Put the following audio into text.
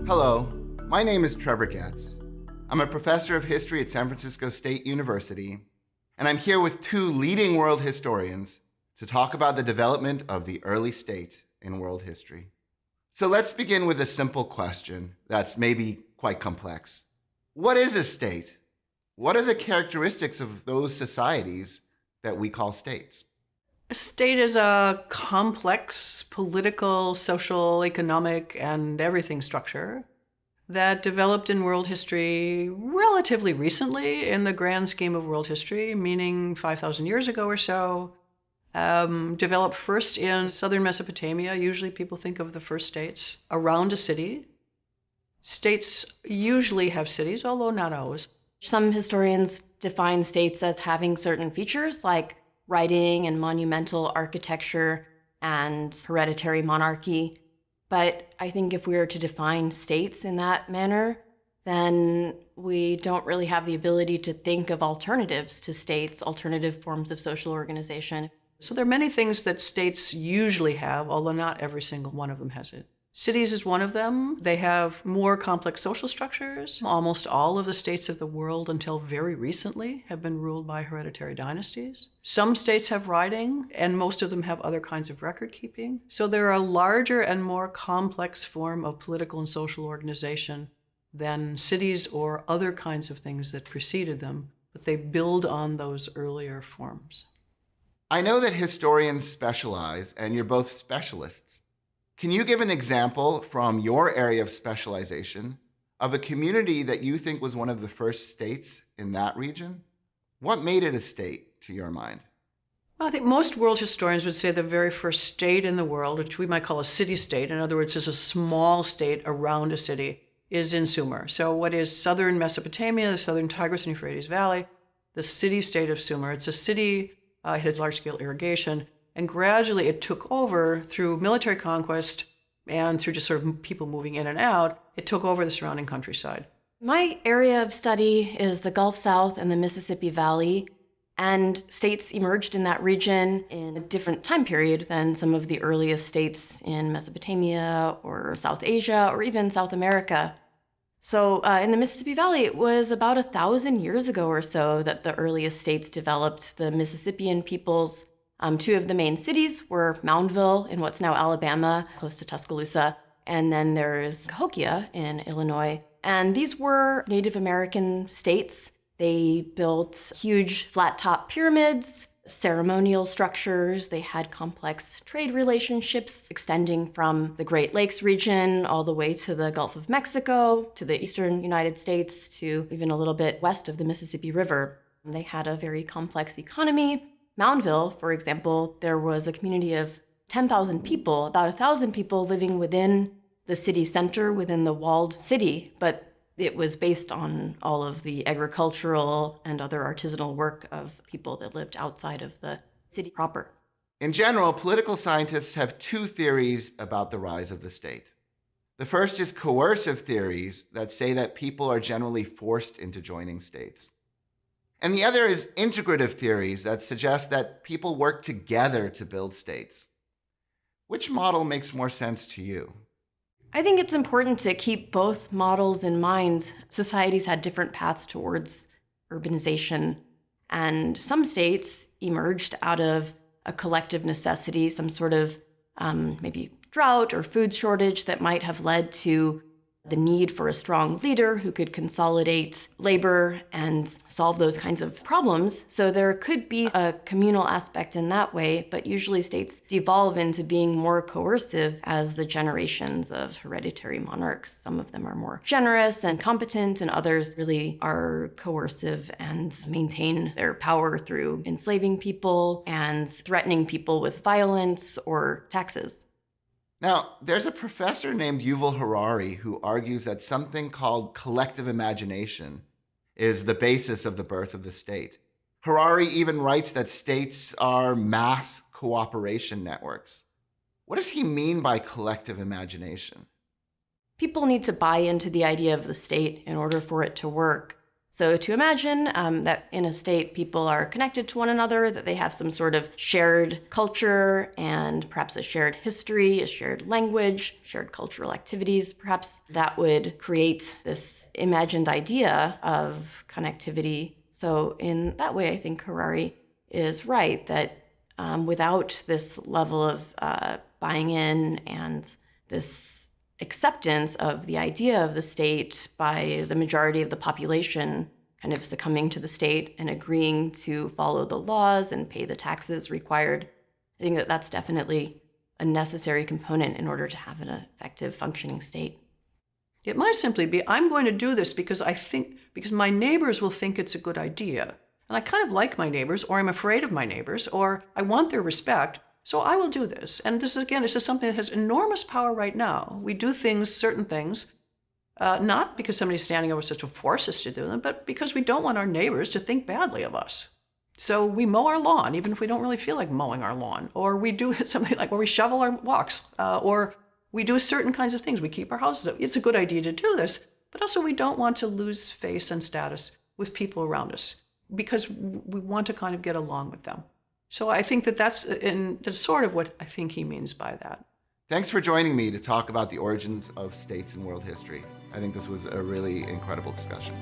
Hello, my name is Trevor Getz. I'm a professor of history at San Francisco State University, and I'm here with two leading world historians to talk about the development of the early state in world history. So let's begin with a simple question that's maybe quite complex. What is a state? What are the characteristics of those societies that we call states? A state is a complex political, social, economic, and everything structure that developed in world history relatively recently in the grand scheme of world history, meaning 5,000 years ago or so. Developed first in southern Mesopotamia. Usually people think of the first states around a city. States usually have cities, although not always. Some historians define states as having certain features like writing and monumental architecture and hereditary monarchy. But I think if we were to define states in that manner, then we don't really have the ability to think of alternatives to states, alternative forms of social organization. So there are many things that states usually have, although not every single one of them has it. Cities is one of them. They have more complex social structures. Almost all of the states of the world until very recently have been ruled by hereditary dynasties. Some states have writing, and most of them have other kinds of record keeping. So they're a larger and more complex form of political and social organization than cities or other kinds of things that preceded them, but they build on those earlier forms. I know that historians specialize, and you're both specialists. Can you give an example from your area of specialization of a community that you think was one of the first states in that region? What made it a state, to your mind? Well, I think most world historians would say the very first state in the world, which we might call a city-state, in other words, is a small state around a city, is in Sumer. So what is southern Mesopotamia, the southern Tigris and Euphrates Valley, the city-state of Sumer. It's a city, it has large-scale irrigation, and gradually it took over through military conquest and through just sort of people moving in and out. It took over the surrounding countryside. My area of study is the Gulf South and the Mississippi Valley, and states emerged in that region in a different time period than some of the earliest states in Mesopotamia or South Asia or even South America. So in the Mississippi Valley, it was about 1,000 years ago or so that the earliest states developed. The Mississippian peoples. Two of the main cities were Moundville in what's now Alabama, close to Tuscaloosa, and then there's Cahokia in Illinois. And these were Native American states. They built huge flat-top pyramids, ceremonial structures. They had complex trade relationships extending from the Great Lakes region all the way to the Gulf of Mexico, to the eastern United States, to even a little bit west of the Mississippi River. They had a very complex economy. Moundville, for example, there was a community of 10,000 people, about 1,000 people living within the city center, within the walled city, but it was based on all of the agricultural and other artisanal work of people that lived outside of the city proper. In general, political scientists have two theories about the rise of the state. The first is coercive theories that say that people are generally forced into joining states. And the other is integrative theories that suggest that people work together to build states. Which model makes more sense to you? I think it's important to keep both models in mind. Societies had different paths towards urbanization, and some states emerged out of a collective necessity, some sort of maybe drought or food shortage that might have led to the need for a strong leader who could consolidate labor and solve those kinds of problems. So there could be a communal aspect in that way, but usually states devolve into being more coercive as the generations of hereditary monarchs. Some of them are more generous and competent, and others really are coercive and maintain their power through enslaving people and threatening people with violence or taxes. Now, there's a professor named Yuval Harari who argues that something called collective imagination is the basis of the birth of the state. Harari even writes that states are mass cooperation networks. What does he mean by collective imagination? People need to buy into the idea of the state in order for it to work. So to imagine that in a state people are connected to one another, that they have some sort of shared culture and perhaps a shared history, a shared language, shared cultural activities, perhaps that would create this imagined idea of connectivity. So in that way, I think Harari is right that without this level of buying in and this acceptance of the idea of the state by the majority of the population kind of succumbing to the state and agreeing to follow the laws and pay the taxes required, I think that that's definitely a necessary component in order to have an effective functioning state. It might simply be, I'm going to do this because my neighbors will think it's a good idea. And I kind of like my neighbors, or I'm afraid of my neighbors, or I want their respect, so I will do this. And this, again, is just something that has enormous power right now. We do certain things, not because somebody's standing over us to force us to do them, but because we don't want our neighbors to think badly of us. So we mow our lawn, even if we don't really feel like mowing our lawn. Or we do something like where we shovel our walks, or we do certain kinds of things. We keep our houses up. It's a good idea to do this, but also we don't want to lose face and status with people around us because we want to kind of get along with them. So I think that's sort of what I think he means by that. Thanks for joining me to talk about the origins of states in world history. I think this was a really incredible discussion.